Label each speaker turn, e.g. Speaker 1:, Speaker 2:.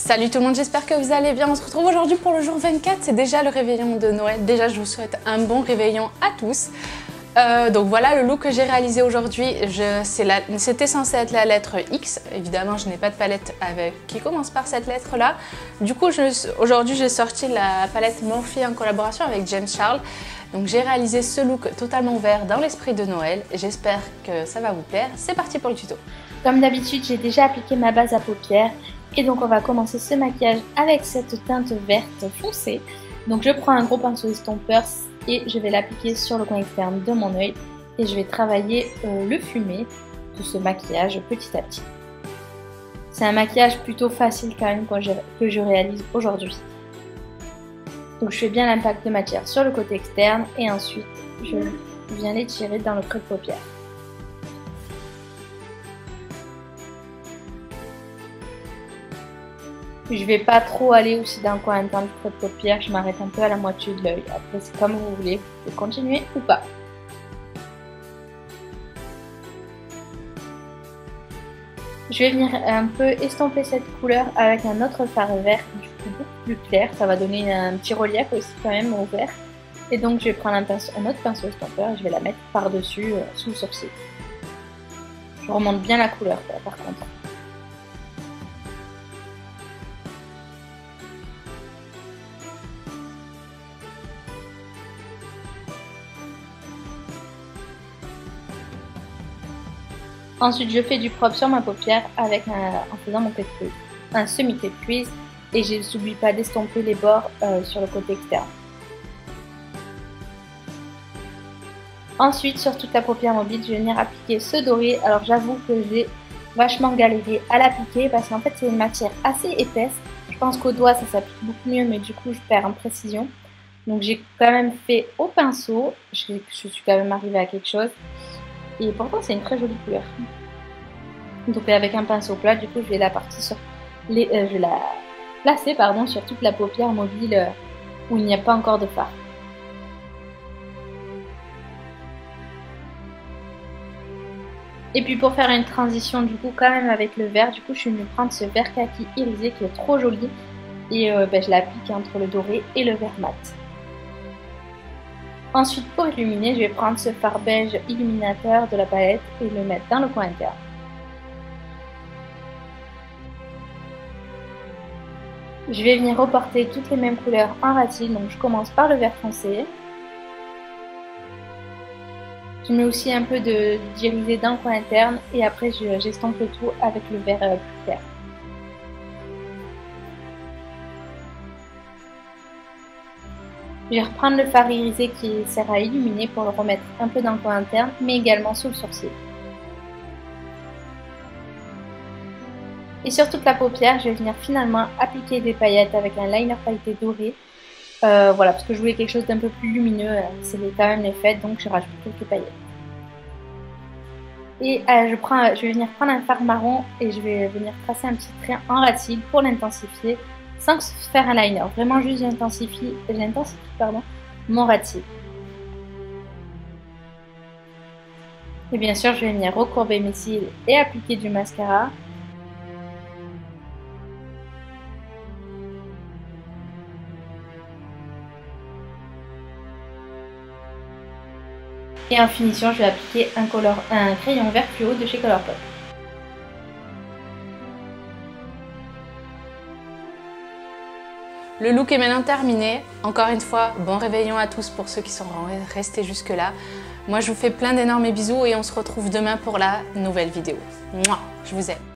Speaker 1: Salut tout le monde, j'espère que vous allez bien. On se retrouve aujourd'hui pour le jour 24, c'est déjà le réveillon de Noël. Déjà, je vous souhaite un bon réveillon à tous. Donc voilà le look que j'ai réalisé aujourd'hui. C'était censé être la lettre X. Évidemment, je n'ai pas de palette qui commence par cette lettre-là. Du coup, aujourd'hui, j'ai sorti la palette Morphe en collaboration avec James Charles. Donc j'ai réalisé ce look totalement vert dans l'esprit de Noël. J'espère que ça va vous plaire. C'est parti pour le tuto.
Speaker 2: Comme d'habitude, j'ai déjà appliqué ma base à paupières. Et donc on va commencer ce maquillage avec cette teinte verte foncée. Donc je prends un gros pinceau estompeur et je vais l'appliquer sur le coin externe de mon œil. Et je vais travailler le fumé de ce maquillage petit à petit. C'est un maquillage plutôt facile quand même que je réalise aujourd'hui. Donc je fais bien l'impact de matière sur le côté externe et ensuite je viens l'étirer dans le creux de paupière. Je vais pas trop aller aussi dans le coin interne du creux de paupière, je m'arrête un peu à la moitié de l'œil. Après c'est comme vous voulez, vous pouvez continuer ou pas. Je vais venir un peu estomper cette couleur avec un autre fard vert, du coup beaucoup plus clair. Ça va donner un petit relief aussi quand même au vert. Et donc je vais prendre un autre pinceau estompeur et je vais la mettre par-dessus sous le sourcil. Je remonte bien la couleur par contre. Ensuite, je fais du propre sur ma paupière en faisant mon quai de crease, un semi-quai de crease, et je n'oublie pas d'estomper les bords sur le côté externe. Ensuite, sur toute la paupière mobile, je vais venir appliquer ce doré. Alors j'avoue que j'ai vachement galéré à l'appliquer parce qu'en fait c'est une matière assez épaisse. Je pense qu'au doigt ça s'applique beaucoup mieux, mais du coup je perds en précision. Donc j'ai quand même fait au pinceau, je suis quand même arrivée à quelque chose. Et pourtant c'est une très jolie couleur. Donc avec un pinceau plat, du coup je vais la placer sur toute la paupière mobile où il n'y a pas encore de fard. Et puis pour faire une transition du coup quand même avec le vert, du coup je suis venue prendre ce vert kaki irisé qui est trop joli et je l'applique entre le doré et le vert mat. Ensuite, pour illuminer, je vais prendre ce fard beige illuminateur de la palette et le mettre dans le coin interne. Je vais venir reporter toutes les mêmes couleurs en ratile, donc je commence par le vert foncé. Je mets aussi un peu d'irisé dans le coin interne et après j'estompe le tout avec le vert plus clair. Je vais reprendre le fard irisé qui sert à illuminer pour le remettre un peu dans le coin interne, mais également sous le sourcil. Et sur toute la paupière, je vais venir finalement appliquer des paillettes avec un liner pailleté doré. Voilà, parce que je voulais quelque chose d'un peu plus lumineux, c'est quand même les fêtes, donc je rajoute quelques paillettes. Et je vais venir prendre un fard marron et je vais venir tracer un petit trait en ratile pour l'intensifier. Sans faire un liner, vraiment juste j'intensifie mon ratile. Et bien sûr, je vais venir recourber mes cils et appliquer du mascara. Et en finition, je vais appliquer un crayon vert fluo de chez Colourpop.
Speaker 1: Le look est maintenant terminé. Encore une fois, bon réveillon à tous pour ceux qui sont restés jusque-là. Moi, je vous fais plein d'énormes bisous et on se retrouve demain pour la nouvelle vidéo. Mouah, je vous aime.